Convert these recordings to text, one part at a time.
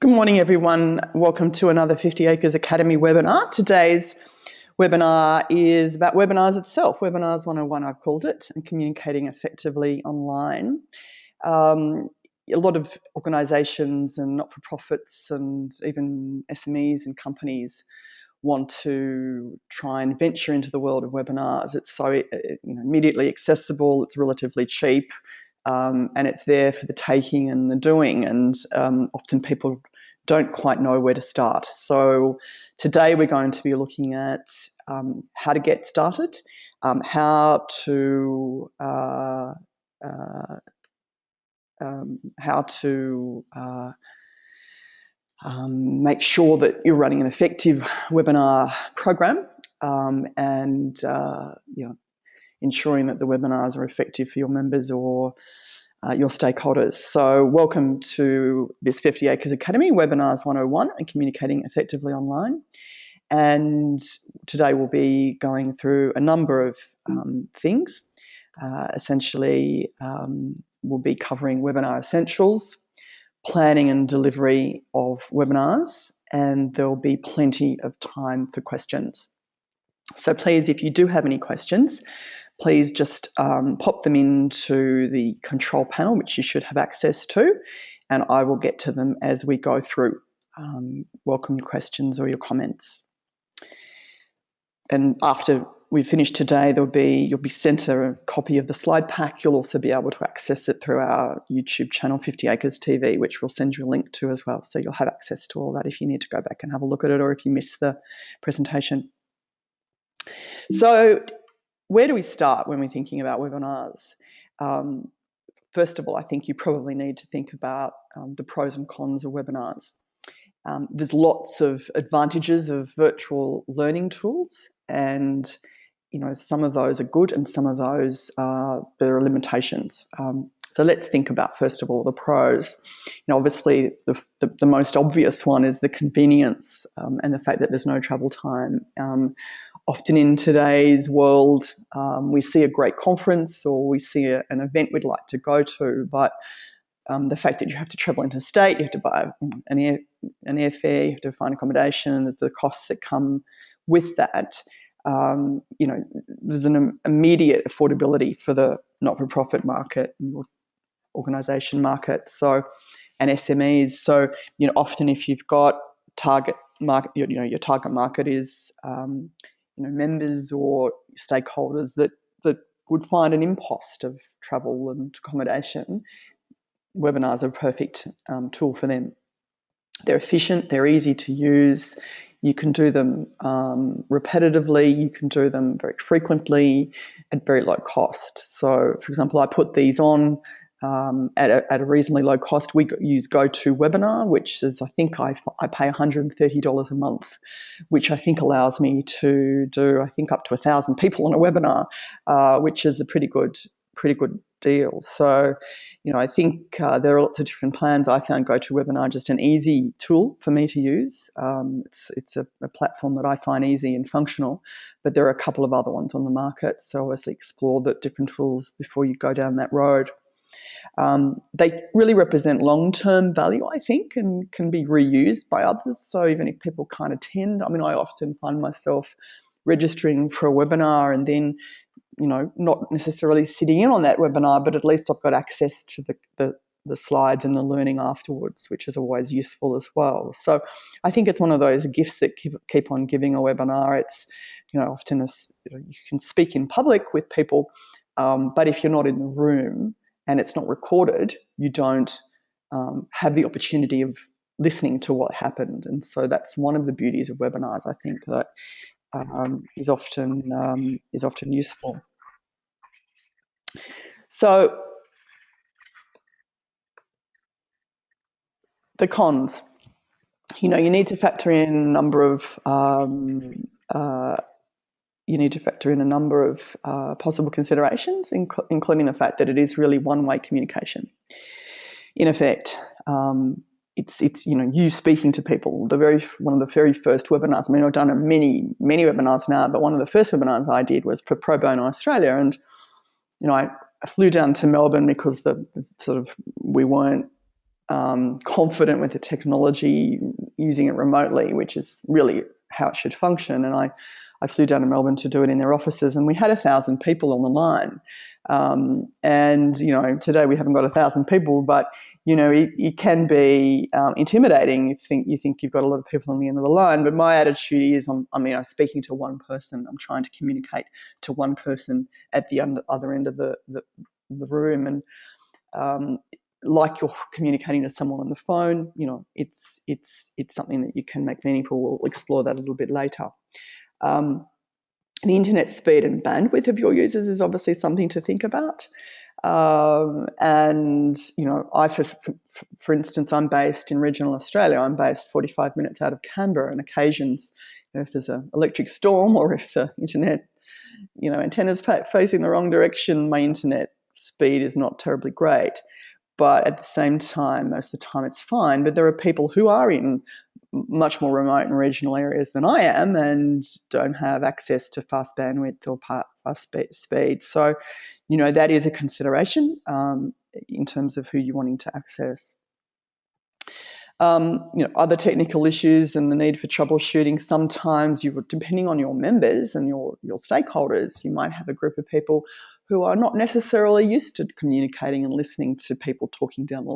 Good morning, everyone. Welcome to another 50 Acres Academy webinar. Today's webinar is about webinars itself. Webinars 101, I've called it, and communicating effectively online. A lot of organisations and not-for-profits and even SMEs and companies want to try and venture into the world of webinars. It's so immediately accessible, it's relatively cheap, and it's there for the taking and the doing, and often people don't quite know where to start. So today we're going to be looking at how to get started, how to make sure that you're running an effective webinar program, and ensuring that the webinars are effective for your members or your stakeholders. So welcome to this 50 Acres Academy, Webinars 101 and Communicating Effectively Online. And today we'll be going through a number of things. Essentially, we'll be covering webinar essentials, planning and delivery of webinars, and there'll be plenty of time for questions. So please, if you do have any questions, please just pop them into the control panel, which you should have access to, and I will get to them as we go through. Welcome your questions or your comments. And after we finish today, you'll be sent a copy of the slide pack. You'll also be able to access it through our YouTube channel, 50 Acres TV, which we'll send you a link to as well. So you'll have access to all that if you need to go back and have a look at it, or if you miss the presentation. So where do we start when we're thinking about webinars? First of all, I think you probably need to think about the pros and cons of webinars. There's lots of advantages of virtual learning tools, and some of those are good and some of those there are limitations. So let's think about, first of all, the pros. Obviously the most obvious one is the convenience and the fact that there's no travel time. Often in today's world, we see a great conference or we see an event we'd like to go to, but the fact that you have to travel interstate, you have to buy an airfare, you have to find accommodation, there's the costs that come with that. There's an immediate affordability for the not-for-profit market and organisation market, and SMEs. So often if you've got target market, your target market is members or stakeholders that would find an impost of travel and accommodation, webinars are a perfect tool for them. They're efficient, they're easy to use, you can do them repetitively, you can do them very frequently at very low cost. So, for example, I put these on at a reasonably low cost. We use GoToWebinar, which is, I think I pay $130 a month, which I think allows me to do, I think, up to 1,000 people on a webinar, which is a pretty good deal. So, I think there are lots of different plans. I found GoToWebinar just an easy tool for me to use. It's a platform that I find easy and functional, but there are a couple of other ones on the market. So obviously explore the different tools before you go down that road. They really represent long-term value, I think, and can be reused by others. So even if people can't attend, I often find myself registering for a webinar and then not necessarily sitting in on that webinar, but at least I've got access to the slides and the learning afterwards, which is always useful as well. So I think it's one of those gifts that keep on giving a webinar. It's, often you can speak in public with people, but if you're not in the room and it's not recorded, you don't have the opportunity of listening to what happened. And so that's one of the beauties of webinars, I think, that is often useful. So the cons, you need to factor in a number of possible considerations, including the fact that it is really one-way communication. In effect, it's you speaking to people. One of the very first webinars. I've done many webinars now, but one of the first webinars I did was for Pro Bono Australia, and I flew down to Melbourne because we weren't confident with the technology, using it remotely, which is really how it should function. And I flew down to Melbourne to do it in their offices, and we had 1,000 people on the line. And today we haven't got 1,000 people, but it can be intimidating. You think you've got a lot of people on the end of the line. But my attitude is, I'm speaking to one person. I'm trying to communicate to one person at the other end of the room, and like you're communicating to someone on the phone, it's something that you can make meaningful. We'll explore that a little bit later. The internet speed and bandwidth of your users is obviously something to think about. And for instance, I'm based in regional Australia. I'm based 45 minutes out of Canberra, and occasions, if there's an electric storm or if the internet, antenna's facing the wrong direction, my internet speed is not terribly great. But at the same time, most of the time it's fine. But there are people who are in much more remote and regional areas than I am and don't have access to fast bandwidth or fast speed. So, that is a consideration in terms of who you're wanting to access. Other technical issues and the need for troubleshooting. Sometimes depending on your members and your stakeholders, you might have a group of people who are not necessarily used to communicating and listening to people talking down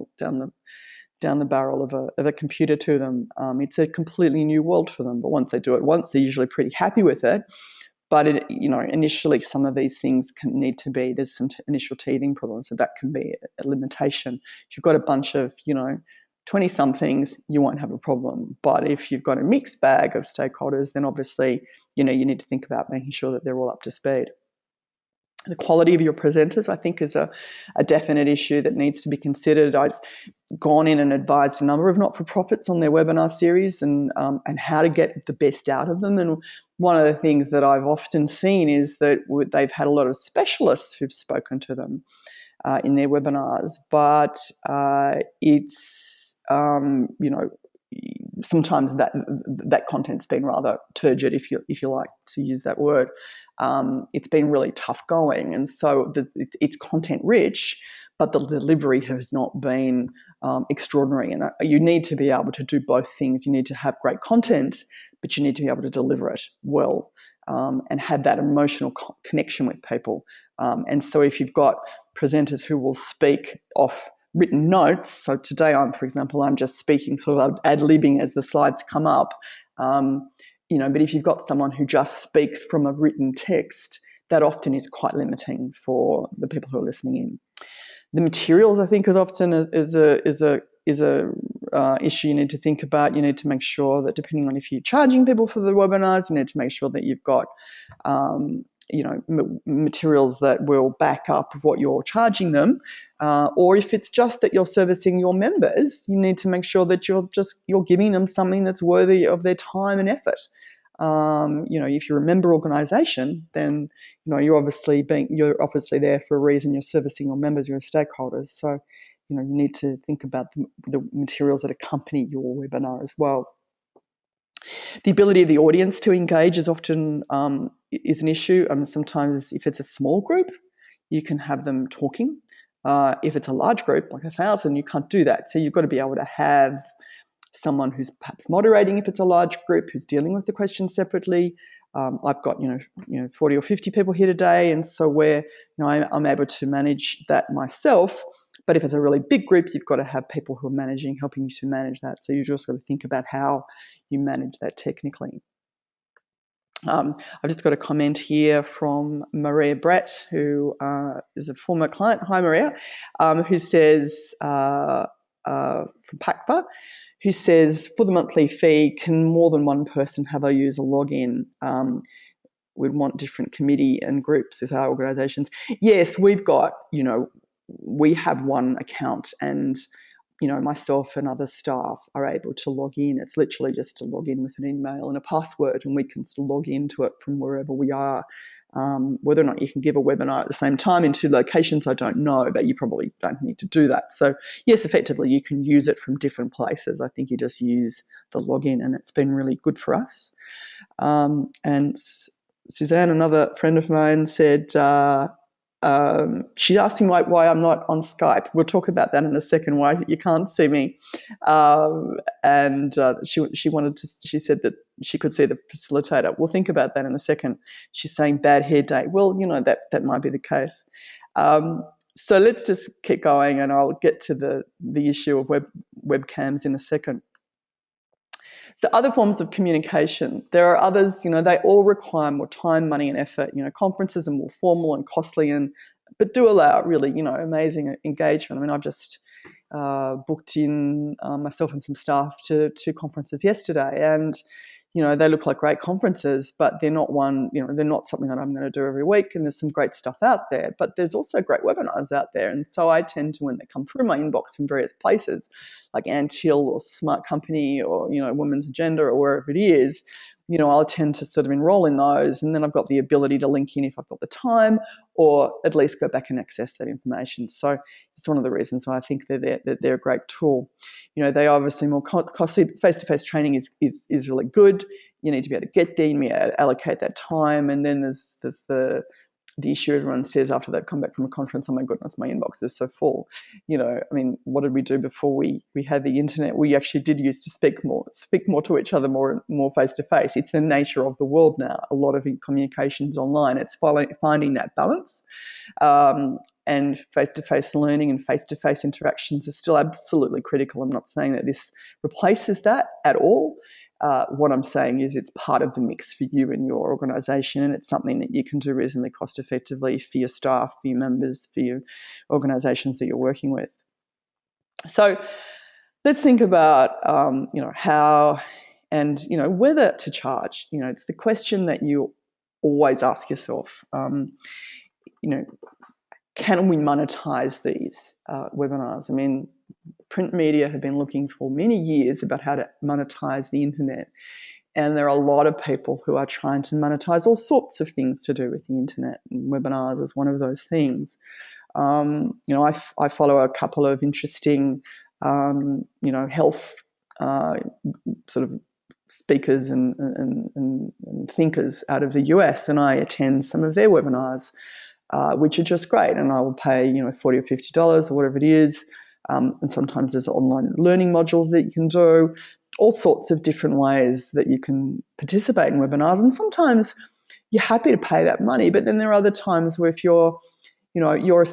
the barrel of a computer to them. It's a completely new world for them. But once they do it once, they're usually pretty happy with it. But initially, some of these things there's some initial teething problems, so that can be a limitation. If you've got a bunch of 20-somethings, you won't have a problem. But if you've got a mixed bag of stakeholders, then obviously you need to think about making sure that they're all up to speed. The quality of your presenters, I think, is a definite issue that needs to be considered. I've gone in and advised a number of not-for-profits on their webinar series and how to get the best out of them. And one of the things that I've often seen is that they've had a lot of specialists who've spoken to them in their webinars, but it's sometimes that content's been rather turgid, if you like to use that word. It's been really tough going, and so it's content rich, but the delivery has not been extraordinary. And you need to be able to do both things. You need to have great content, but you need to be able to deliver it well and have that emotional connection with people. And so if you've got presenters who will speak off written notes, so today for example, I'm just speaking sort of ad-libbing as the slides come up, but if you've got someone who just speaks from a written text, that often is quite limiting for the people who are listening in. The materials, I think, is often is a issue you need to think about. You need to make sure that, depending on if you're charging people for the webinars, you need to make sure that you've got materials that will back up what you're charging them, or if it's just that you're servicing your members, you need to make sure that you're giving them something that's worthy of their time and effort. If you're a member organisation, then you're obviously there for a reason. You're servicing your members, your stakeholders. So you need to think about the materials that accompany your webinar as well. The ability of the audience to engage is often is an issue. Sometimes if it's a small group, you can have them talking. If it's a large group, like 1,000, you can't do that. So you've got to be able to have someone who's perhaps moderating if it's a large group, who's dealing with the questions separately. I've got 40 or 50 people here today, and so I'm able to manage that myself. But if it's a really big group, you've got to have people who are helping you to manage that. So you just got to think about how you manage that technically. I've just got a comment here from Maria Brett, who is a former client. Hi, Maria, who says from PACPA, who says, for the monthly fee, can more than one person have a user login? We'd want different committee and groups with our organisations. Yes, we've got, we have one account, and myself and other staff are able to log in. It's literally just to log in with an email and a password, and we can still log into it from wherever we are. Whether or not you can give a webinar at the same time in 2 locations, I don't know, but you probably don't need to do that. So yes, effectively you can use it from different places. I think you just use the login, and it's been really good for us. And Suzanne, another friend of mine, said She asked me why I'm not on Skype. We'll talk about that in a second, why you can't see me. And she said that she could see the facilitator. We'll think about that in a second. She's saying bad hair day. Well, that might be the case. So let's just keep going, and I'll get to the issue of webcams in a second. So other forms of communication, there are others, they all require more time, money and effort. Conferences are more formal and costly, but do allow really, amazing engagement. I mean, I've just booked in myself and some staff to 2 conferences yesterday, and they look like great conferences, but they're not they're not something that I'm going to do every week. And there's some great stuff out there, but there's also great webinars out there. And so I tend to, when they come through my inbox from various places like Ant Hill or Smart Company or, Women's Agenda or wherever it is, I'll tend to sort of enroll in those. And then I've got the ability to link in if I've got the time, or at least go back and access that information. So it's one of the reasons why I think they're a great tool. They are obviously more costly. Face-to-face training is really good. You need to be able to get there, you need to allocate that time. And then there's the issue everyone says after they've come back from a conference, oh my goodness, my inbox is so full. I mean, what did we do before we had the internet? We actually did used to speak more to each other, more face to face. It's the nature of the world now. A lot of communications online. It's finding that balance. And face-to-face learning and face-to-face interactions are still absolutely critical. I'm not saying that this replaces that at all. What I'm saying is it's part of the mix for you and your organisation, and it's something that you can do reasonably cost effectively for your staff, for your members, for your organisations that you're working with. So let's think about, how and, whether to charge. It's the question that you always ask yourself. Can we monetize these webinars? I mean, print media have been looking for many years about how to monetize the internet. And there are a lot of people who are trying to monetize all sorts of things to do with the internet, and webinars is one of those things. I follow a couple of interesting, health sort of speakers and thinkers out of the US, and I attend some of their webinars, which are just great. And I will pay, $40 or $50 or whatever it is. And sometimes there's online learning modules that you can do, all sorts of different ways that you can participate in webinars. And sometimes you're happy to pay that money, but then there are other times where if you're a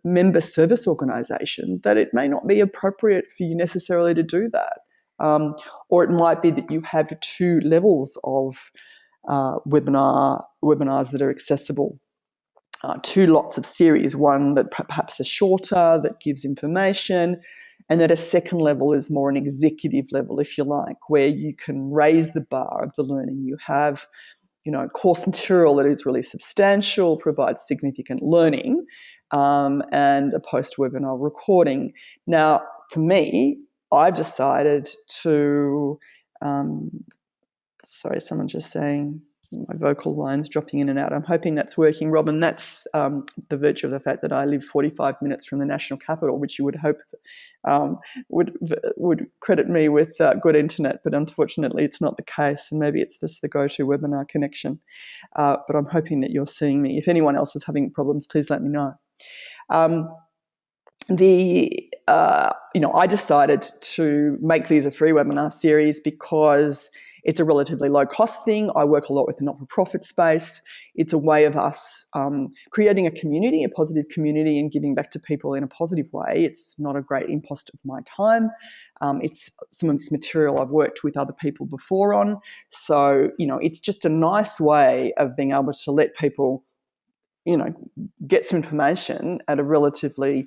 member service organisation, that it may not be appropriate for you necessarily to do that. Or it might be that you have 2 levels of webinars that are accessible. 2 lots of series, one that perhaps is shorter, that gives information, and then a second level is more an executive level, if you like, where you can raise the bar of the learning. You have, course material that is really substantial, provides significant learning, and a post-webinar recording. Now, for me, I've decided to, sorry, someone just saying, my vocal lines dropping in and out. I'm hoping that's working, Robin. That's the virtue of the fact that I live 45 minutes from the national capital, which you would hope would credit me with good internet, but unfortunately it's not the case, and maybe it's the GoToWebinar connection. But I'm hoping that you're seeing me. If anyone else is having problems, please let me know. I decided to make these a free webinar series because it's a relatively low-cost thing. I work a lot with the not-for-profit space. It's a way of us creating a community, a positive community, and giving back to people in a positive way. It's not a great impost of my time. It's some of this material I've worked with other people before on. So, it's just a nice way of being able to let people, get some information at a relatively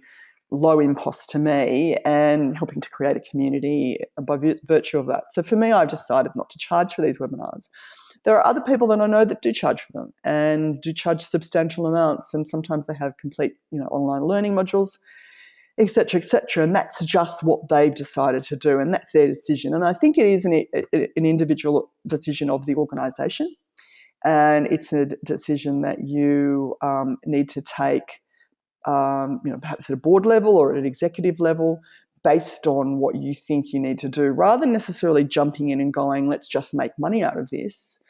low impost to me, and helping to create a community by virtue of that. So for me, I've decided not to charge for these webinars. There are other people that I know that do charge for them and do charge substantial amounts, and sometimes they have complete, online learning modules, et cetera, and that's just what they've decided to do, and that's their decision. And I think it is an individual decision of the organisation, and it's a decision that you need to take perhaps at a board level or at an executive level, based on what you think you need to do, rather than necessarily jumping in and going, let's just make money out of this.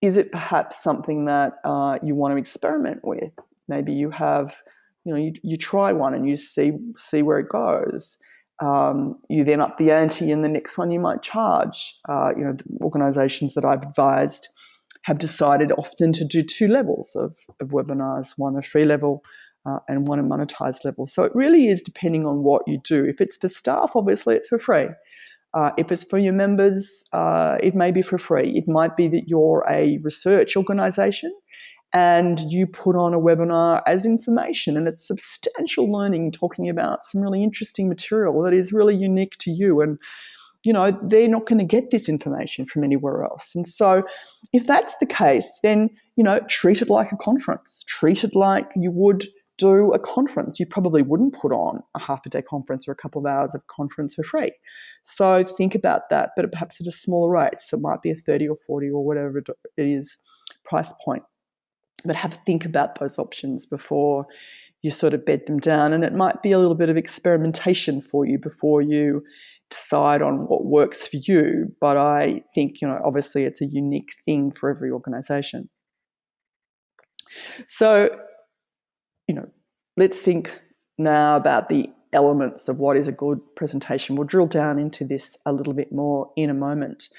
Is it perhaps something that you want to experiment with? Maybe you have, you try one and you see where it goes. You then up the ante, and the next one you might charge. The organisations that I've advised have decided often to do 2 levels of webinars, one a free level and one a monetized level. So it really is depending on what you do. If it's for staff, obviously it's for free. If it's for your members, it may be for free. It might be that you're a research organisation and you put on a webinar as information, and it's substantial learning, talking about some really interesting material that is really unique to you, and they're not going to get this information from anywhere else. And so if that's the case, then treat it like a conference. Treat it like you would do a conference. You probably wouldn't put on a half-a-day conference or a couple of hours of conference for free. So think about that, but perhaps at a smaller rate. So it might be a 30 or 40 or whatever it is price point. But have a think about those options before you sort of bed them down. And it might be a little bit of experimentation for you before you decide on what works for you. But I think, obviously it's a unique thing for every organisation. So, let's think now about the elements of what is a good presentation. We'll drill down into this a little bit more in a moment.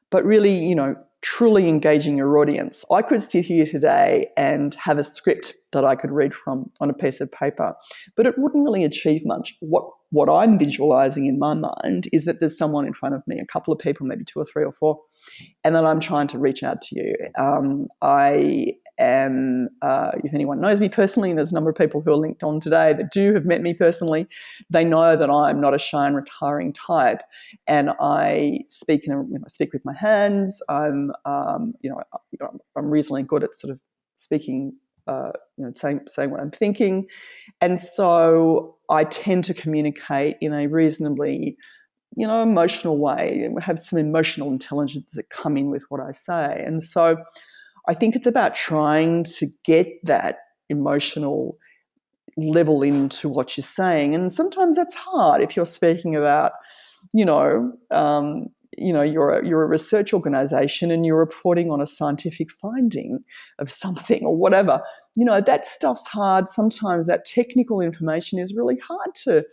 But really, truly engaging your audience. I could sit here today and have a script that I could read from on a piece of paper, but it wouldn't really achieve much. What I'm visualizing in my mind is that there's someone in front of me, a couple of people, maybe 2 or 3 or 4, and that I'm trying to reach out to you. I am, if anyone knows me personally, and there's a number of people who are linked on today that have met me personally, they know that I'm not a shy and retiring type, and I speak speak with my hands. I'm reasonably good at sort of speaking, saying what I'm thinking, and so I tend to communicate in a reasonably emotional way, and have some emotional intelligence that come in with what I say. And so I think it's about trying to get that emotional level into what you're saying. And sometimes that's hard if you're speaking about, you're a research organisation and you're reporting on a scientific finding of something or whatever. That stuff's hard. Sometimes that technical information is really hard to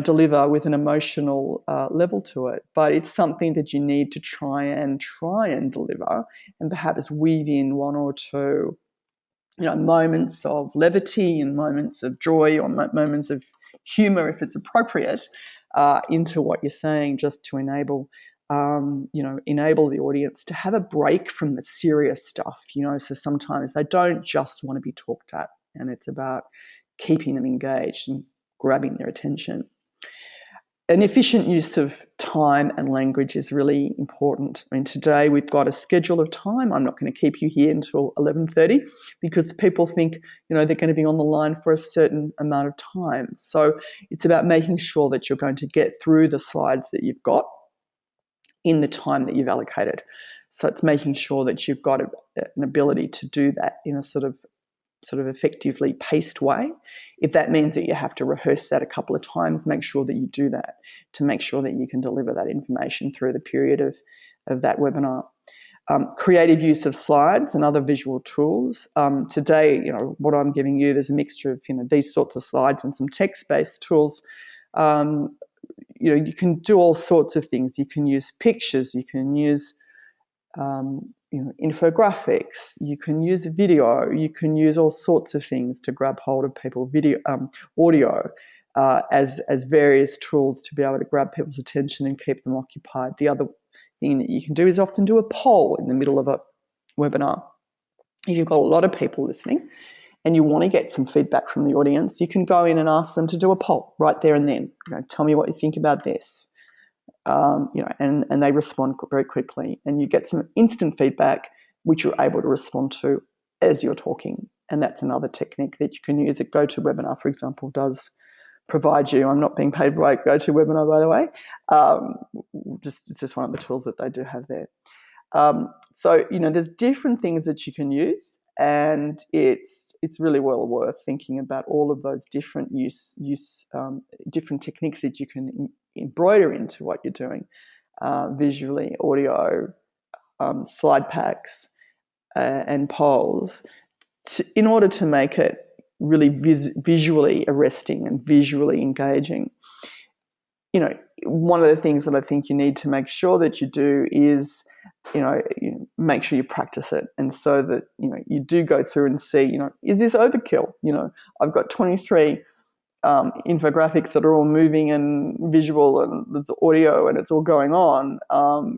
deliver with an emotional level to it. But it's something that you need to try and deliver, and perhaps weave in 1 or 2, moments of levity and moments of joy, or moments of humour if it's appropriate, into what you're saying, just to enable the audience to have a break from the serious stuff. So sometimes they don't just want to be talked at, and it's about keeping them engaged and grabbing their attention. An efficient use of time and language is really important. I mean, today we've got a schedule of time. I'm not going to keep you here until 11:30 because people think, they're going to be on the line for a certain amount of time. So it's about making sure that you're going to get through the slides that you've got in the time that you've allocated. So it's making sure that you've got an ability to do that in a sort of effectively paced way. If that means that you have to rehearse that a couple of times, make sure that you do that to make sure that you can deliver that information through the period of that webinar. Creative use of slides and other visual tools. Today, what I'm giving you, there's a mixture of, these sorts of slides and some text-based tools. You can do all sorts of things. You can use pictures, you can use infographics, you can use video, you can use all sorts of things to grab hold of people, audio, as various tools to be able to grab people's attention and keep them occupied. The other thing that you can do is often do a poll in the middle of a webinar. If you've got a lot of people listening and you want to get some feedback from the audience, you can go in and ask them to do a poll right there and then. Tell me what you think about this. And they respond very quickly, and you get some instant feedback which you're able to respond to as you're talking. And that's another technique that you can use. At GoToWebinar, for example, does provide you. I'm not being paid by GoToWebinar, by the way. It's just one of the tools that they do have there. So there's different things that you can use, and it's really well worth thinking about all of those different different techniques that you can embroider into what you're doing, visually, audio, slide packs, and polls, in order to make it really visually arresting and visually engaging, one of the things that I think you need to make sure that you do is, make sure you practice it. And so that, you do go through and see, is this overkill? I've got 23 infographics that are all moving and visual, and there's audio and it's all going on.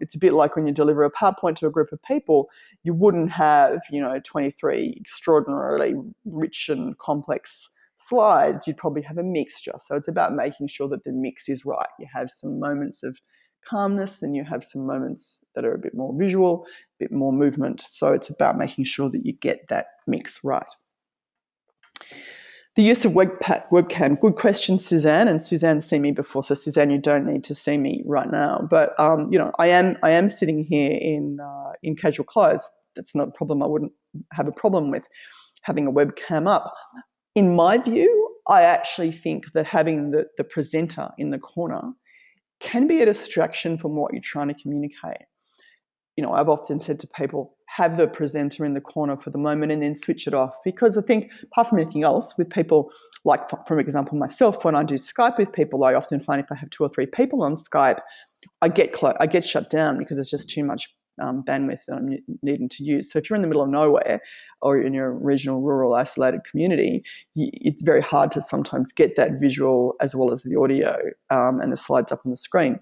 It's a bit like when you deliver a PowerPoint to a group of people, you wouldn't have, 23 extraordinarily rich and complex slides. You'd probably have a mixture. So it's about making sure that the mix is right. You have some moments of calmness and you have some moments that are a bit more visual, a bit more movement. So it's about making sure that you get that mix right. The use of webcam. Good question, Suzanne. And Suzanne's seen me before, so Suzanne, you don't need to see me right now. But I am sitting here in casual clothes. That's not a problem. I wouldn't have a problem with having a webcam up. In my view, I actually think that having the presenter in the corner can be a distraction from what you're trying to communicate. I've often said to people, have the presenter in the corner for the moment and then switch it off. Because I think, apart from anything else, with people, like, for example, myself, when I do Skype with people, I often find if I have 2 or 3 people on Skype, I get shut down because it's just too much bandwidth that I'm needing to use. So if you're in the middle of nowhere or in your regional, rural, isolated community, it's very hard to sometimes get that visual as well as the audio and the slides up on the screen.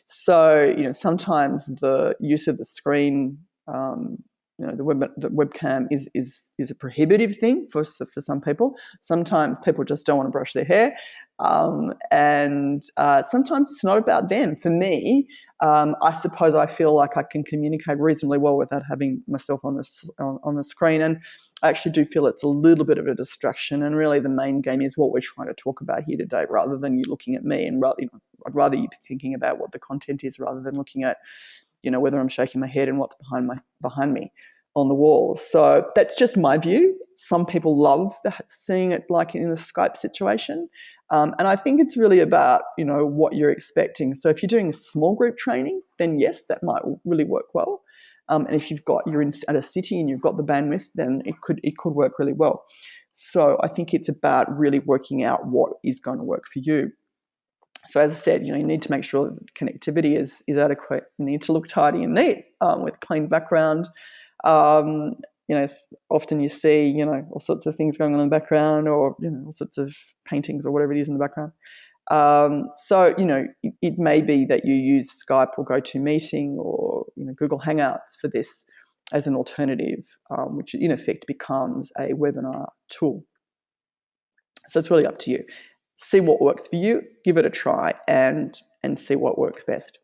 So, sometimes the use of the screen, the webcam is a prohibitive thing for some people. Sometimes people just don't want to brush their hair. And sometimes it's not about them. For me, I suppose I feel like I can communicate reasonably well without having myself on the screen. And I actually do feel it's a little bit of a distraction. And really the main game is what we're trying to talk about here today, rather than you looking at me. And I'd rather you be thinking about what the content is rather than looking at, whether I'm shaking my head and what's behind me on the wall. So that's just my view. Some people love seeing it like in a Skype situation. And I think it's really about, what you're expecting. So if you're doing small group training, then yes, that might really work well. And if you're at a city and you've got the bandwidth, then it could work really well. So I think it's about really working out what is going to work for you. So as I said, you need to make sure that the connectivity is adequate. You need to look tidy and neat with clean background. Often you see, all sorts of things going on in the background, or, all sorts of paintings or whatever it is in the background. So, it may be that you use Skype or GoToMeeting or, Google Hangouts for this as an alternative, which in effect becomes a webinar tool. So it's really up to you. See what works for you, give it a try, and see what works best.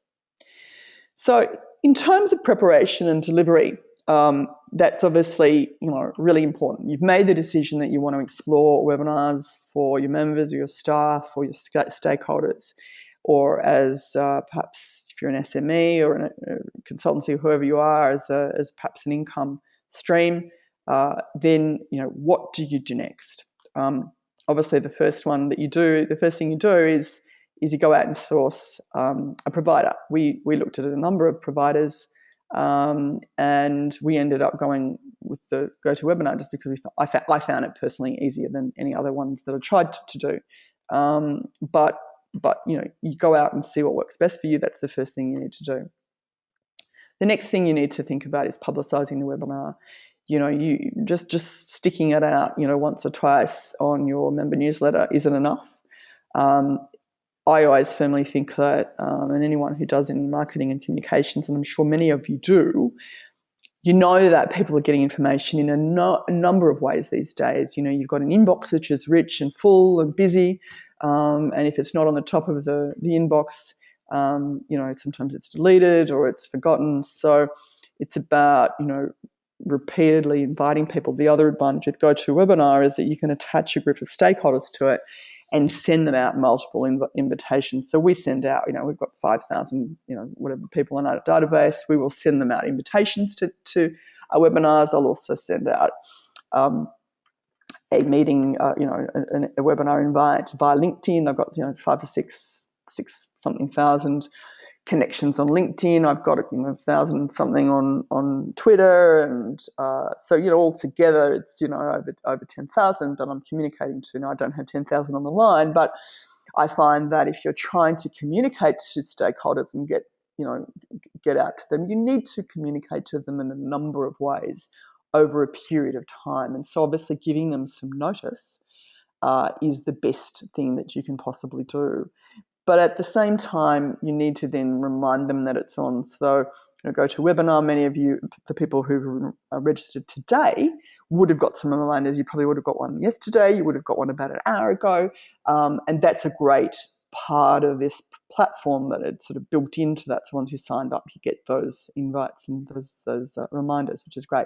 So in terms of preparation and delivery, that's obviously, really important. You've made the decision that you want to explore webinars for your members or your staff or your stakeholders, or as perhaps if you're an SME or a consultancy, whoever you are, as perhaps an income stream. Then, what do you do next? Obviously, the first thing you do is you go out and source a provider. We looked at a number of providers, and we ended up going with the GoToWebinar just because I found it personally easier than any other ones that I tried to do. But you go out and see what works best for you. That's the first thing you need to do. The next thing you need to think about is publicising the webinar. You just sticking it out, once or twice on your member newsletter isn't enough. I always firmly think that, and anyone who does any marketing and communications, and I'm sure many of you do, that people are getting information in a number of ways these days. You've got an inbox which is rich and full and busy, and if it's not on the top of the inbox, sometimes it's deleted or it's forgotten. So it's about, repeatedly inviting people. The other advantage with GoToWebinar is that you can attach a group of stakeholders to it and send them out multiple invitations. So we send out, we've got 5,000, whatever people in our database. We will send them out invitations to our webinars. I'll also send out a meeting, a webinar invite via LinkedIn. I've got 5 to 6 something thousand connections on LinkedIn. I've got 1,000 something on Twitter, and so all together it's over 10,000 that I'm communicating to. Now I don't have 10,000 on the line, but I find that if you're trying to communicate to stakeholders and get out to them, you need to communicate to them in a number of ways over a period of time. And so obviously giving them some notice is the best thing that you can possibly do. But at the same time, you need to then remind them that it's on. So go to a webinar. Many of you, the people who are registered today, would have got some reminders. You probably would have got one yesterday. You would have got one about an hour ago. And that's a great part of this platform, that it's sort of built into that. So once you signed up, you get those invites and those reminders, which is great.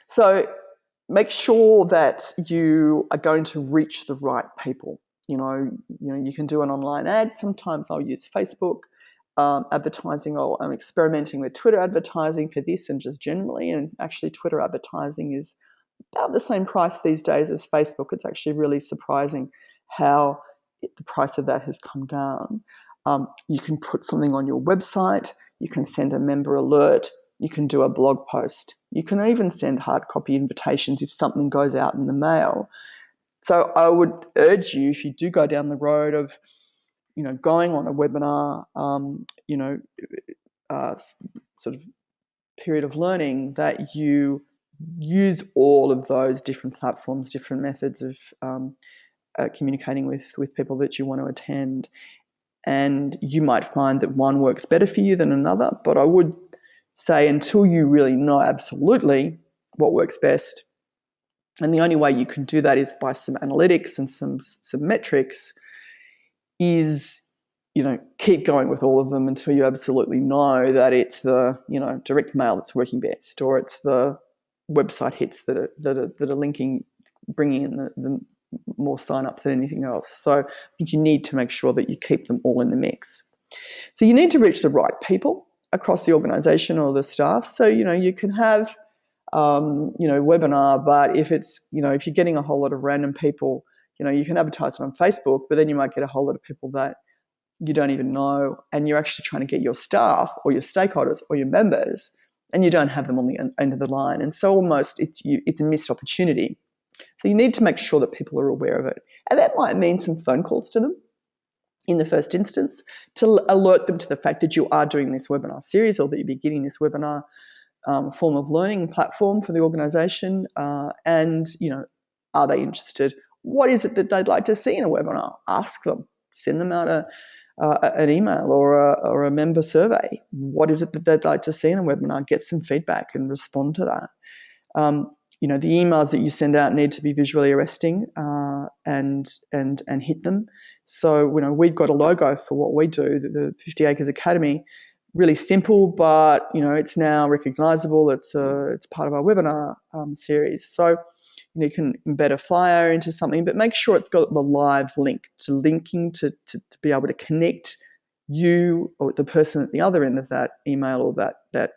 So make sure that you are going to reach the right people. You can do an online ad. Sometimes I'll use Facebook advertising, or I'm experimenting with Twitter advertising for this and just generally. And actually, Twitter advertising is about the same price these days as Facebook. It's actually really surprising how the price of that has come down. You can put something on your website. You can send a member alert. You can do a blog post. You can even send hard copy invitations if something goes out in the mail. So I would urge you, if you do go down the road of, going on a webinar, sort of period of learning, that you use all of those different platforms, different methods of communicating with people that you want to attend. And you might find that one works better for you than another, but I would say until you really know absolutely what works best, and the only way you can do that is by some analytics and some metrics, is, keep going with all of them until you absolutely know that it's the, direct mail that's working best, or it's the website hits that are linking, bringing in the more signups than anything else. So I think you need to make sure that you keep them all in the mix. So you need to reach the right people across the organisation or the staff. So, you can have webinar, but if it's, if you're getting a whole lot of random people, you can advertise it on Facebook, but then you might get a whole lot of people that you don't even know, and you're actually trying to get your staff or your stakeholders or your members, and you don't have them on the end of the line. And so almost it's a missed opportunity. So you need to make sure that people are aware of it. And that might mean some phone calls to them in the first instance to alert them to the fact that you are doing this webinar series, or that you're beginning this webinar form of learning platform for the organisation, and are they interested? What is it that they'd like to see in a webinar? Ask them. Send them out an email or a member survey. What is it that they'd like to see in a webinar? Get some feedback and respond to that. The emails that you send out need to be visually arresting and hit them. So we've got a logo for what we do, the 50 Acres Academy. Really simple, but it's now recognisable. It's part of our webinar series. So you can embed a flyer into something, but make sure it's got the live link to be able to connect you or the person at the other end of that email or that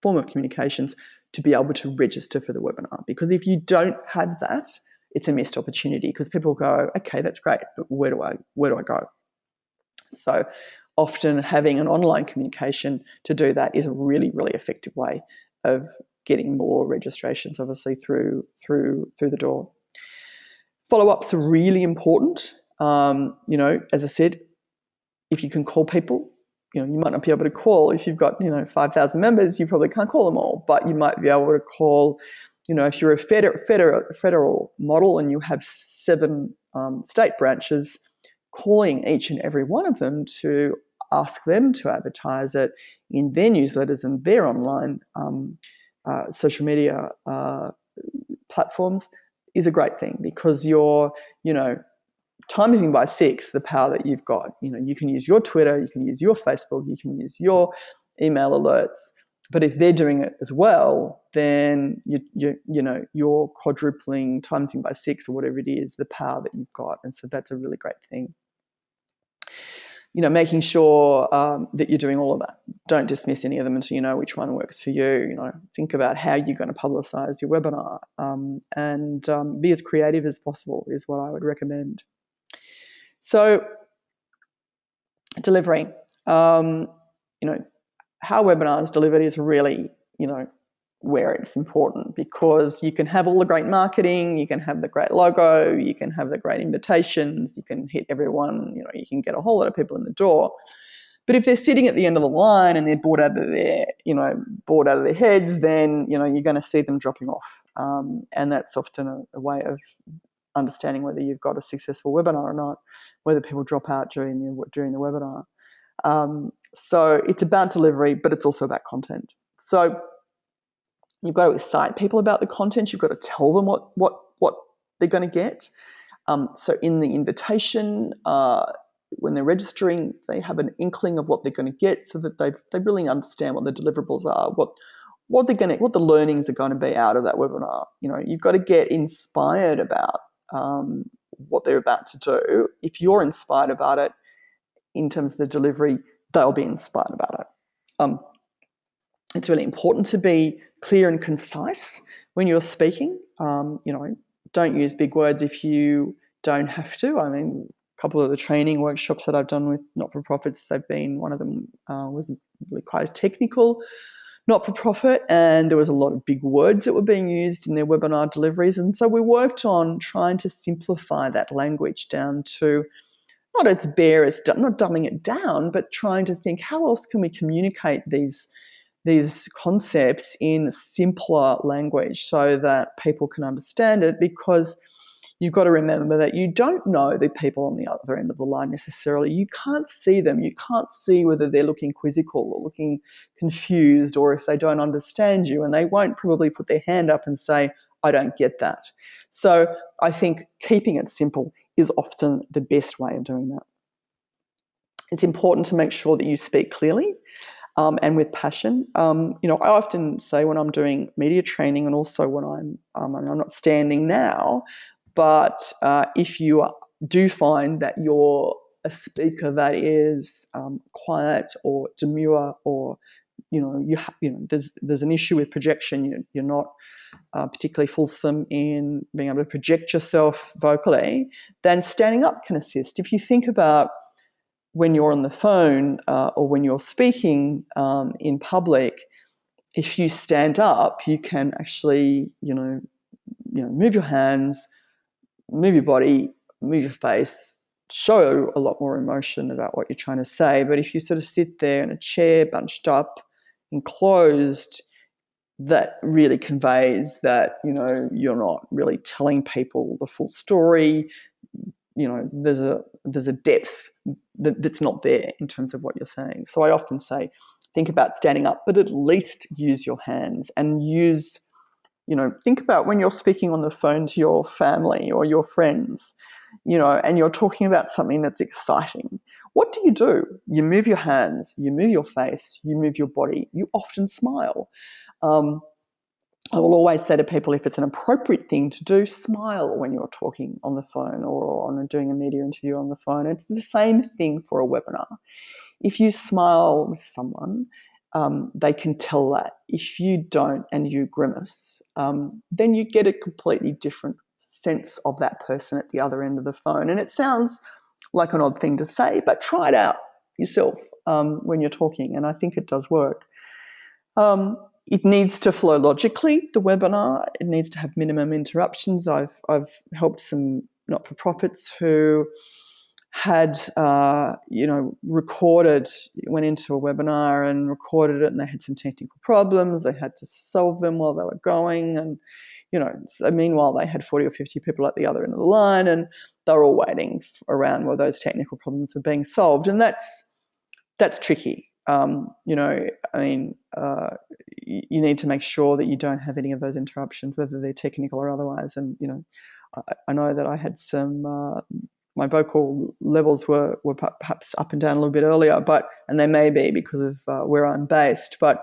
form of communications to be able to register for the webinar. Because if you don't have that, it's a missed opportunity, because people go, okay, that's great, but where do I go? So often having an online communication to do that is a really, really effective way of getting more registrations, obviously, through the door. Follow-ups are really important. As I said, if you can call people, you might not be able to call. If you've got 5,000 members, you probably can't call them all, but you might be able to call. If you're a federal model and you have 7 state branches, calling each and every one of them to ask them to advertise it in their newsletters and their online social media platforms is a great thing, because you're, timing by 6 the power that you've got. You can use your Twitter, you can use your Facebook, you can use your email alerts, but if they're doing it as well, then you're quadrupling, timing by 6 or whatever it is, the power that you've got. And so that's a really great thing. Making sure that you're doing all of that. Don't dismiss any of them until you know which one works for you. Think about how you're going to publicise your webinar, and be as creative as possible is what I would recommend. So, delivery. you know, how webinars delivered is really, where it's important, because you can have all the great marketing, you can have the great logo, you can have the great invitations, you can hit everyone, you can get a whole lot of people in the door. But if they're sitting at the end of the line and they're bored out of their heads, then, you're going to see them dropping off. And that's often a way of understanding whether you've got a successful webinar or not, whether people drop out during the webinar. So it's about delivery, but it's also about content. So you've got to excite people about the content. You've got to tell them what they're going to get. So in the invitation, when they're registering, they have an inkling of what they're going to get, so that they really understand what the deliverables are, what the learnings are going to be out of that webinar. You've got to get inspired about what they're about to do. If you're inspired about it, in terms of the delivery, they'll be inspired about it. It's really important to be clear and concise when you're speaking. Don't use big words if you don't have to. I mean, a couple of the training workshops that I've done with not-for-profits, one of them was really quite a technical not-for-profit, and there was a lot of big words that were being used in their webinar deliveries. And so we worked on trying to simplify that language down to not its barest, not dumbing it down, but trying to think, how else can we communicate these concepts in simpler language so that people can understand it? Because you've got to remember that you don't know the people on the other end of the line necessarily. You can't see them. You can't see whether they're looking quizzical or looking confused, or if they don't understand you, and they won't probably put their hand up and say, I don't get that. So I think keeping it simple is often the best way of doing that. It's important to make sure that you speak clearly and with passion. I often say when I'm doing media training, and also when I'm not standing now, but if you do find that you're a speaker that is quiet or demure, or there's an issue with projection, you're not particularly fulsome in being able to project yourself vocally, then standing up can assist. If you think about when you're on the phone or when you're speaking in public, if you stand up, you can actually, move your hands, move your body, move your face, show a lot more emotion about what you're trying to say. But if you sort of sit there in a chair, bunched up, enclosed, that really conveys that, you're not really telling people the full story. There's a depth that's not there in terms of what you're saying. So I often say, think about standing up, but at least use your hands, and think about when you're speaking on the phone to your family or your friends, and you're talking about something that's exciting. What do? You move your hands, you move your face, you move your body, you often smile. I will always say to people, if it's an appropriate thing to do, smile when you're talking on the phone or doing a media interview on the phone. It's the same thing for a webinar. If you smile with someone, they can tell that. If you don't and you grimace, then you get a completely different sense of that person at the other end of the phone. And it sounds like an odd thing to say, but try it out yourself when you're talking, and I think it does work. It needs to flow logically, the webinar. It needs to have minimum interruptions. I've helped some not-for-profits who had, went into a webinar and recorded it, and they had some technical problems. They had to solve them while they were going. And, so meanwhile, they had 40 or 50 people at the other end of the line, and they were all waiting around while those technical problems were being solved. And that's tricky. You need to make sure that you don't have any of those interruptions, whether they're technical or otherwise. And, I know that I had some, my vocal levels were perhaps up and down a little bit earlier, and they may be because of where I'm based, but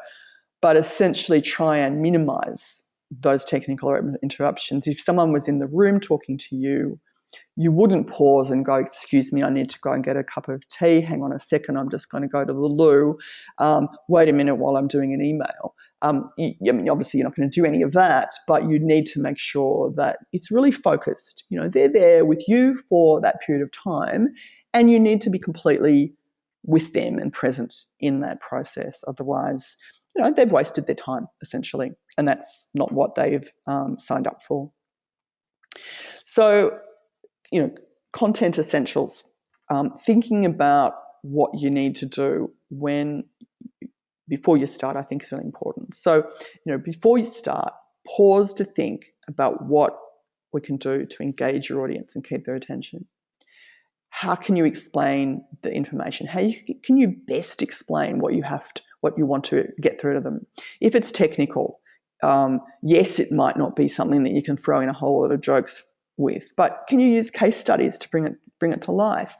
essentially try and minimize those technical interruptions. If someone was in the room talking to you, you wouldn't pause and go, excuse me, I need to go and get a cup of tea. Hang on a second, I'm just going to go to the loo. Wait a minute while I'm doing an email. Obviously you're not going to do any of that, but you need to make sure that it's really focused. They're there with you for that period of time, and you need to be completely, with them and present in that process. Otherwise, they've wasted their time essentially, and that's not what they've signed up for. So, content essentials. Thinking about what you need to do before you start, I think is really important. So, before you start, pause to think about what we can do to engage your audience and keep their attention. How can you explain the information? How can you best explain what you want to get through to them? If it's technical, yes, it might not be something that you can throw in a whole lot of jokes with, but can you use case studies to bring it to life?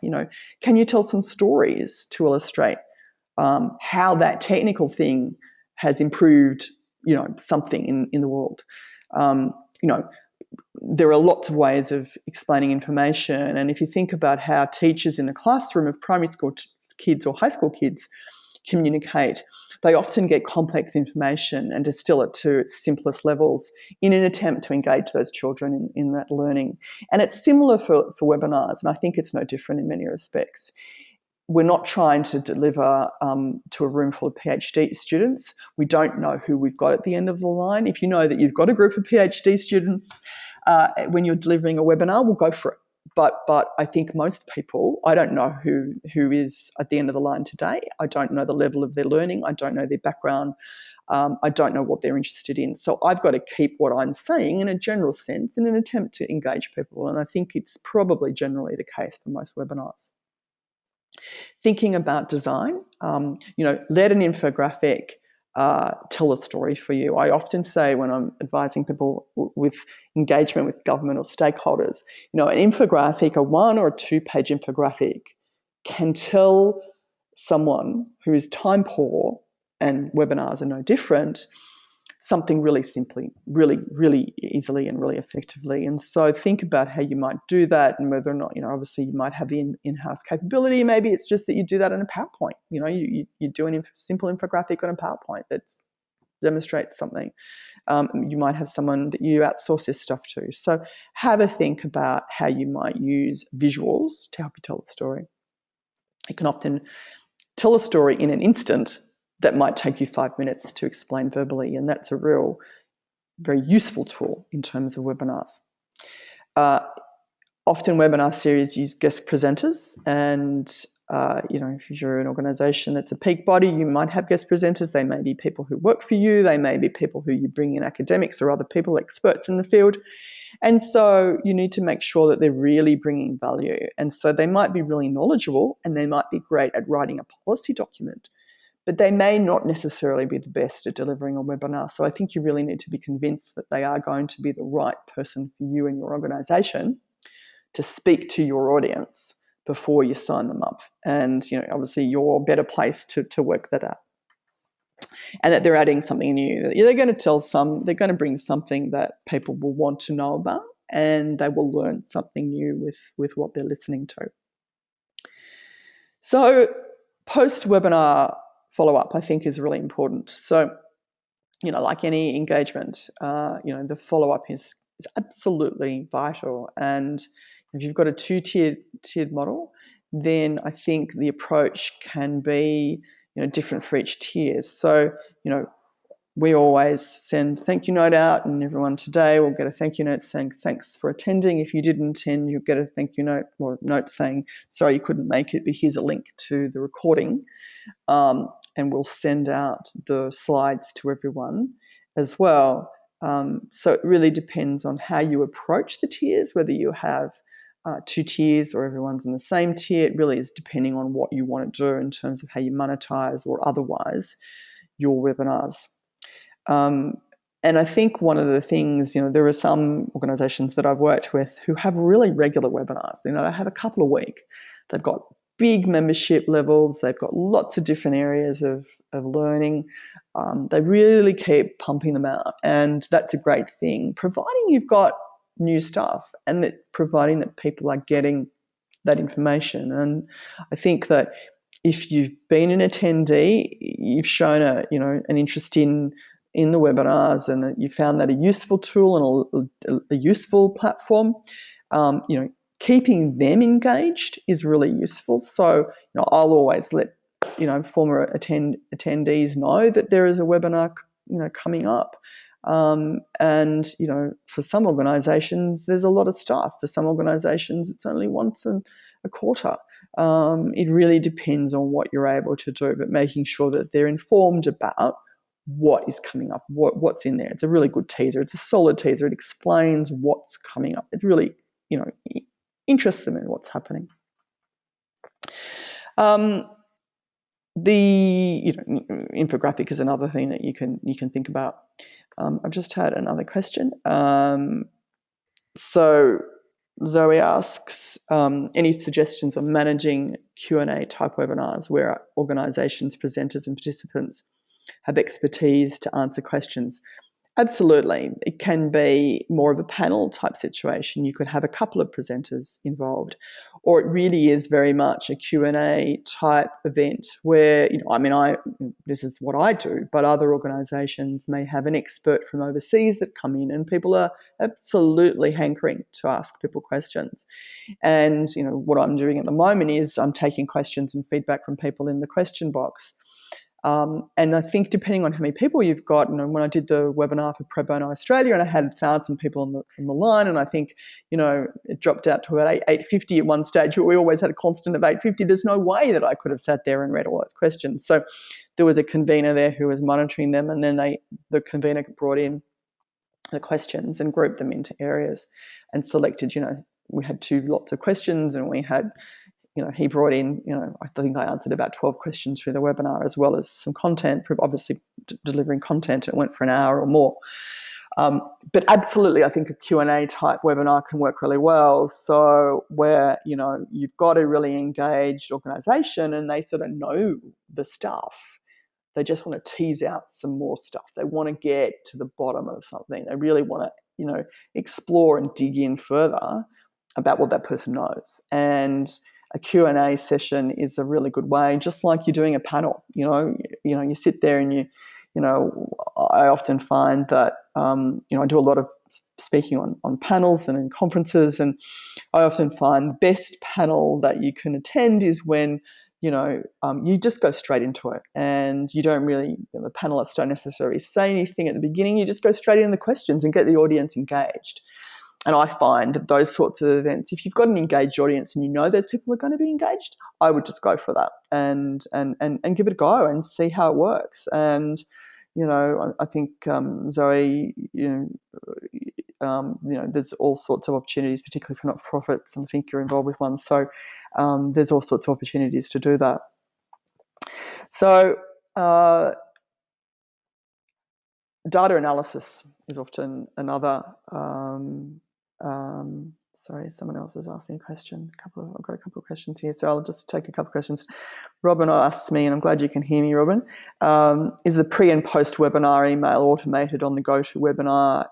Can you tell some stories to illustrate how that technical thing has improved, something in the world? There are lots of ways of explaining information, and if you think about how teachers in the classroom of primary school kids or high school kids communicate, they often get complex information and distill it to its simplest levels in an attempt to engage those children in that learning. And it's similar for webinars, and I think it's no different in many respects. We're not trying to deliver to a room full of PhD students. We don't know who we've got at the end of the line. If you know that you've got a group of PhD students when you're delivering a webinar, we'll go for it. But I think most people, I don't know who is at the end of the line today. I don't know the level of their learning. I don't know their background. I don't know what they're interested in. So I've got to keep what I'm saying in a general sense in an attempt to engage people. And I think it's probably generally the case for most webinars. Thinking about design, let an infographic tell a story for you. I often say when I'm advising people with engagement with government or stakeholders, an infographic, a 1 or a 2-page infographic, can tell someone who is time poor, and webinars are no different, something really simply, really, really easily and really effectively. And so think about how you might do that, and whether or not, obviously you might have the in-house capability. Maybe it's just that you do that in a PowerPoint. You do a simple infographic on a PowerPoint that demonstrates something. You might have someone that you outsource this stuff to. So have a think about how you might use visuals to help you tell the story. You can often tell a story in an instant that might take you 5 minutes to explain verbally, and that's a very useful tool in terms of webinars. Often webinar series use guest presenters, and if you're an organisation that's a peak body, you might have guest presenters. They may be people who work for you. They may be people who you bring in, academics or other people, experts in the field. And so you need to make sure that they're really bringing value. And so they might be really knowledgeable, and they might be great at writing a policy document, but they may not necessarily be the best at delivering a webinar. So I think you really need to be convinced that they are going to be the right person for you and your organisation to speak to your audience before you sign them up. And, obviously you're better placed to work that out. And that they're adding something new. They're going to bring something that people will want to know about, and they will learn something new with what they're listening to. So post-webinar follow-up, I think, is really important. So, like any engagement, the follow-up is absolutely vital. And if you've got a tiered model, then I think the approach can be, different for each tier. So, we always send a thank you note out, and everyone today will get a thank you note saying thanks for attending. If you didn't attend, you'll get a thank you note or note saying sorry you couldn't make it, but here's a link to the recording. And we'll send out the slides to everyone as well. So it really depends on how you approach the tiers, whether you have 2 tiers or everyone's in the same tier. It really is depending on what you want to do in terms of how you monetize or otherwise your webinars. And I think one of the things, there are some organisations that I've worked with who have really regular webinars. They have a couple a week. They've got big membership levels. They've got lots of different areas of learning. They really keep pumping them out, and that's a great thing, providing you've got new stuff and that providing that people are getting that information. And I think that if you've been an attendee, you've shown an interest in the webinars, and you found that a useful tool and a useful platform, keeping them engaged is really useful. So, I'll always let, former attendees know that there is a webinar, coming up. And, for some organisations, there's a lot of staff. For some organisations, it's only once a quarter. It really depends on what you're able to do, but making sure that they're informed about what is coming up, what's in there. It's a really good teaser. It's a solid teaser. It explains what's coming up. It really, interests them in what's happening. The infographic is another thing that you can think about. I've just had another question. So Zoe asks, any suggestions on managing Q&A type webinars where organisations, presenters and participants have expertise to answer questions? Absolutely. It can be more of a panel type situation. You could have a couple of presenters involved, or it really is very much a Q&A type event where, this is what I do, but other organisations may have an expert from overseas that come in, and people are absolutely hankering to ask people questions. And, what I'm doing at the moment is I'm taking questions and feedback from people in the question box. And I think depending on how many people you've got, when I did the webinar for Pro Bono Australia and I had 1,000 people on the line, and I think, it dropped out to about 850 at one stage, but we always had a constant of 850. There's no way that I could have sat there and read all those questions. So there was a convener there who was monitoring them, and then the convener brought in the questions and grouped them into areas and selected, we had 2 lots of questions, and we had, he brought in, I think I answered about 12 questions through the webinar, as well as some content, obviously delivering content. It went for an hour or more. But absolutely, I think a Q&A type webinar can work really well. So where, you've got a really engaged organisation and they sort of know the stuff. They just want to tease out some more stuff. They want to get to the bottom of something. They really want to, explore and dig in further about what that person knows. And a Q&A session is a really good way, just like you're doing a panel. You sit there and I often find that, I do a lot of speaking on panels and in conferences, and I often find the best panel that you can attend is when, you just go straight into it, and you don't really, the panelists don't necessarily say anything at the beginning. You just go straight into the questions and get the audience engaged. And I find that those sorts of events, if you've got an engaged audience and you know those people are going to be engaged, I would just go for that and give it a go and see how it works. And, I think, Zoe, there's all sorts of opportunities, particularly for not-for-profits, and I think you're involved with one. So there's all sorts of opportunities to do that. So data analysis is often another. Sorry, someone else has asked me a question. I've got a couple of questions here, so I'll just take a couple of questions. Robin asks me, and I'm glad you can hear me, Robin, is the pre and post webinar email automated on the GoToWebinar?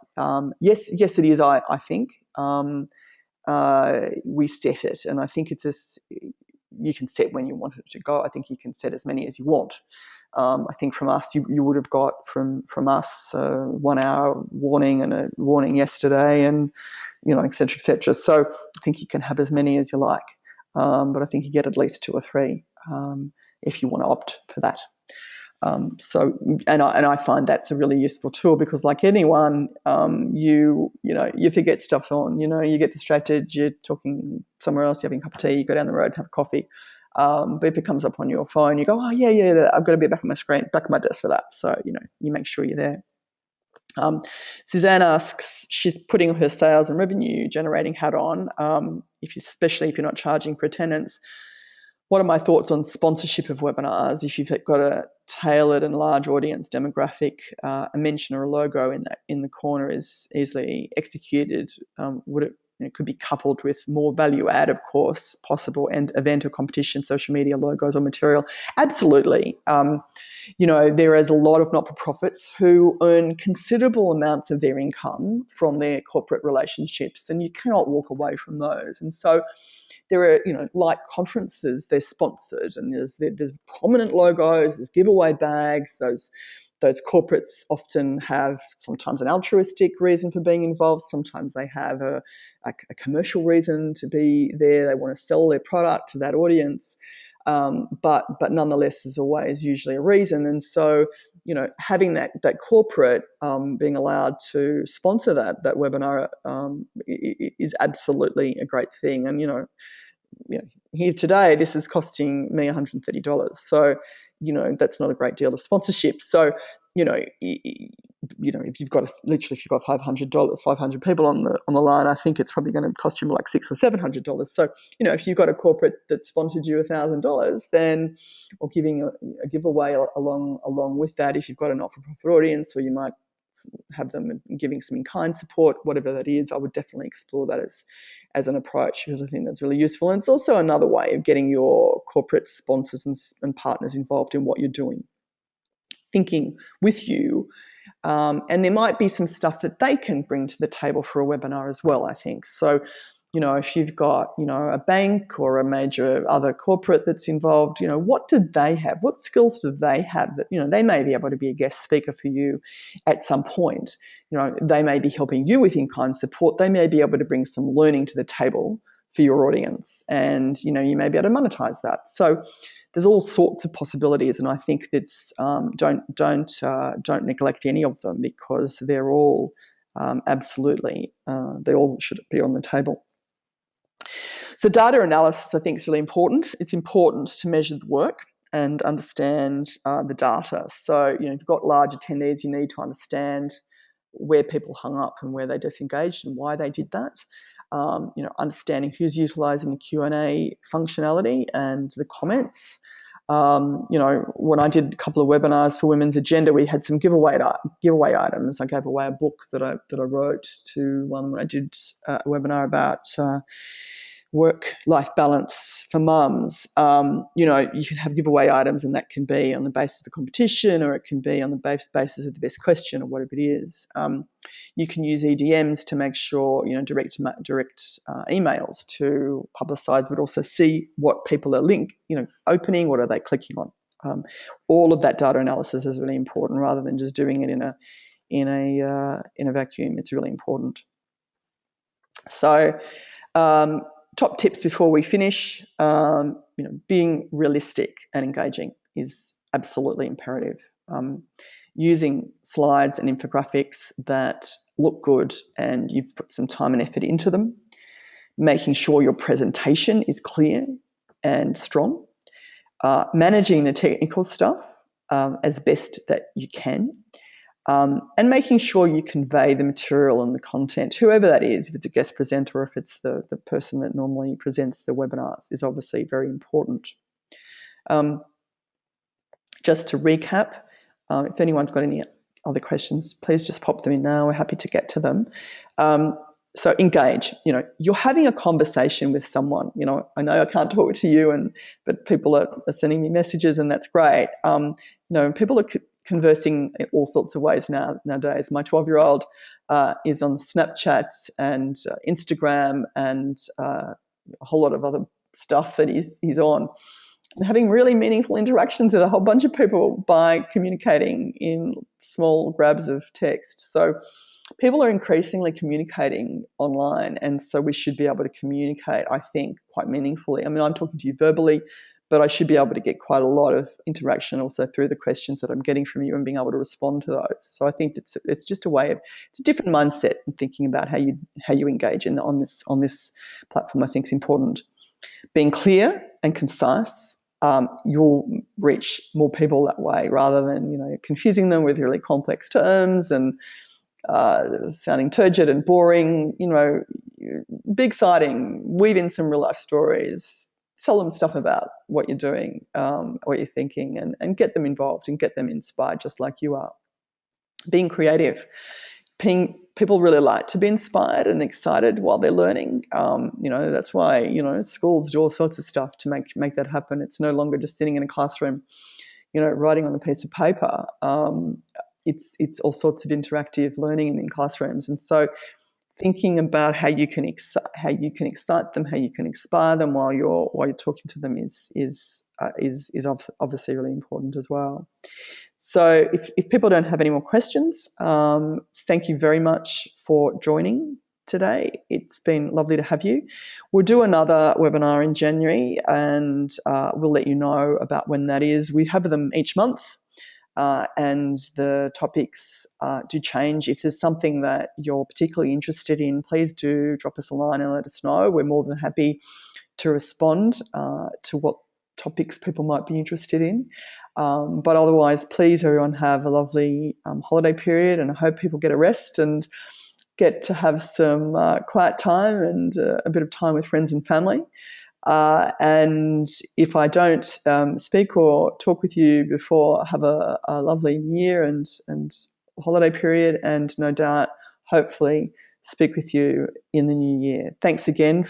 Yes, it is, I think. We set it, and I think it's this. You can set when you want it to go. I think you can set as many as you want. I think from us, you would have got from us 1 hour warning and a warning yesterday, and et cetera, et cetera. So I think you can have as many as you like, but I think you get at least 2 or 3 if you want to opt for that. I find that's a really useful tool, because like anyone, you forget stuff's on, you get distracted, you're talking somewhere else, you're having a cup of tea, you go down the road and have coffee. But if it comes up on your phone, you go, oh yeah, I've got to be back on my screen, back on my desk for that. So, you make sure you're there. Suzanne asks, she's putting her sales and revenue generating hat on, especially if you're not charging for attendance. What are my thoughts on sponsorship of webinars? If you've got a tailored and large audience demographic, a mention or a logo in the corner is easily executed. It could be coupled with more value add, of course, possible, and event or competition, social media logos or material. Absolutely. There is a lot of not-for-profits who earn considerable amounts of their income from their corporate relationships, and you cannot walk away from those. And so there are, like conferences, they're sponsored, and there's prominent logos, there's giveaway bags, those Those corporates often have sometimes an altruistic reason for being involved. Sometimes they have a commercial reason to be there. They want to sell their product to that audience. But nonetheless, there's always usually a reason. And so, having that corporate being allowed to sponsor that webinar is absolutely a great thing. And, here today, this is costing me $130. So, that's not a great deal of sponsorship. So, if you've got literally if you've got $500 people on the line, I think it's probably going to cost you more like $600 or $700. So, if you've got a corporate that sponsored you $1,000, then, or giving a giveaway along with that, if you've got a not-for-profit audience, or you might have them giving some in-kind support, whatever that is, I would definitely explore that as an approach, because I think that's really useful. And it's also another way of getting your corporate sponsors and partners involved in what you're doing, thinking with you. And there might be some stuff that they can bring to the table for a webinar as well, I think. So, if you've got, a bank or a major other corporate that's involved, what do they have? What skills do they have that, they may be able to be a guest speaker for you at some point. They may be helping you with in-kind support. They may be able to bring some learning to the table for your audience, and, you may be able to monetize that. So there's all sorts of possibilities, and I think that's don't neglect any of them, because they're all absolutely they all should be on the table. So data analysis, I think, is really important. It's important to measure the work and understand the data. So, if you've got large attendees, you need to understand where people hung up and where they disengaged and why they did that. Understanding who's utilising the Q&A functionality and the comments. When I did a couple of webinars for Women's Agenda, we had some giveaway items. I gave away a book that I wrote to one when I did a webinar about work-life balance for mums. You can have giveaway items, and that can be on the basis of the competition, or it can be on the basis of the best question, or whatever it is. You can use EDMs to make sure, direct emails to publicise, but also see what people are opening, what are they clicking on. All of that data analysis is really important, rather than just doing it in a vacuum. It's really important. So, top tips before we finish, being realistic and engaging is absolutely imperative. Using slides and infographics that look good and you've put some time and effort into them. Making sure your presentation is clear and strong. Managing the technical stuff as best that you can. And making sure you convey the material and the content, whoever that is, if it's a guest presenter or if it's the person that normally presents the webinars, is obviously very important. Just to recap, if anyone's got any other questions, please just pop them in now. We're happy to get to them. So engage. You're having a conversation with someone. I know I can't talk to you, but people are sending me messages, and that's great. People are conversing in all sorts of ways nowadays. My 12-year-old is on Snapchat and Instagram and a whole lot of other stuff that he's on, and having really meaningful interactions with a whole bunch of people by communicating in small grabs of text. So people are increasingly communicating online, and so we should be able to communicate, I think, quite meaningfully. I mean, I'm talking to you verbally, but I should be able to get quite a lot of interaction also through the questions that I'm getting from you and being able to respond to those. So I think it's just it's a different mindset in thinking about how you engage on this platform. I think is important. Being clear and concise, you'll reach more people that way, rather than confusing them with really complex terms and sounding turgid and boring. Be exciting, weave in some real life stories. Tell them stuff about what you're doing, what you're thinking, and get them involved and get them inspired just like you are. Being creative. People really like to be inspired and excited while they're learning. That's why, schools do all sorts of stuff to make that happen. It's no longer just sitting in a classroom, writing on a piece of paper. It's all sorts of interactive learning in classrooms. And so thinking about how you can excite them, how you can inspire them while you're talking to them is obviously really important as well. So if people don't have any more questions, thank you very much for joining today. It's been lovely to have you. We'll do another webinar in January, and we'll let you know about when that is. We have them each month. And the topics do change. If there's something that you're particularly interested in, please do drop us a line and let us know. We're more than happy to respond to what topics people might be interested in. But otherwise, please, everyone, have a lovely holiday period, and I hope people get a rest and get to have some quiet time and a bit of time with friends and family. And if I don't speak or talk with you before, have a lovely year and holiday period, and no doubt, hopefully, speak with you in the new year. Thanks again